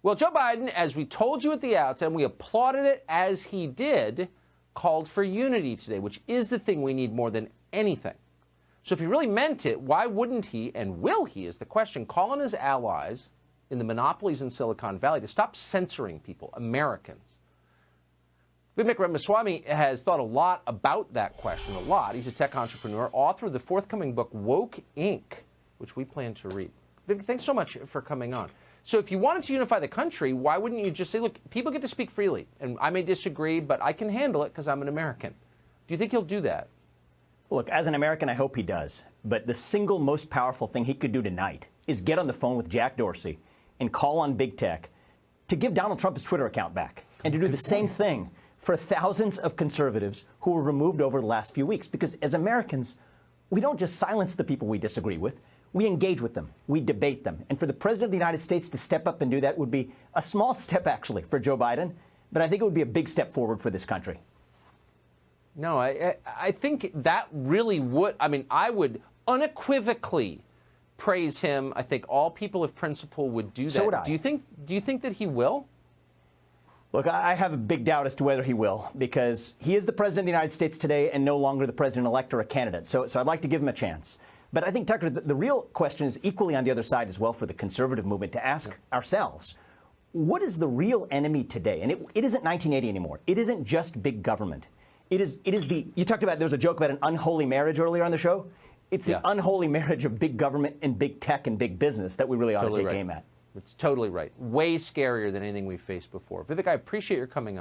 Well, Joe Biden, as we told you at the outset, and we applauded it as he did, called for unity today, which is the thing we need more than anything. So if he really meant it, why wouldn't he, and will he, is the question, call on his allies in the monopolies in Silicon Valley to stop censoring people, Americans? Vivek Ramaswamy has thought a lot about that question, a lot. He's a tech entrepreneur, author of the forthcoming book, Woke Inc., which we plan to read. Vivek, thanks so much for coming on. So if you wanted to unify the country, why wouldn't you just say, look, people get to speak freely, and I may disagree, but I can handle it because I'm an American. Do you think he'll do that? Look, as an American, I hope he does. But the single most powerful thing he could do tonight is get on the phone with Jack Dorsey and call on big tech to give Donald Trump his Twitter account back and to do the same thing for thousands of conservatives who were removed over the last few weeks. Because as Americans, we don't just silence the people we disagree with. We engage with them. We debate them. And for the President of the United States to step up and do that would be a small step, actually, for Joe Biden. But I think it would be a big step forward for this country. No, I think that really would. I mean, I would unequivocally praise him. I think all people of principle would do that. So would I. Do you think that he will? Look, I have a big doubt as to whether he will, because he is the President of the United States today and no longer the President-elect or a candidate. So I'd like to give him a chance. But I think, Tucker, the real question is equally on the other side as well for the conservative movement to ask ourselves, what is the real enemy today? And it isn't 1980 anymore. It isn't just big government. It is you talked about, there was a joke about an unholy marriage earlier on the show. It's the unholy marriage of big government and big tech and big business that we really ought to take aim at. It's totally right. Way scarier than anything we've faced before. Vivek, I appreciate your coming on.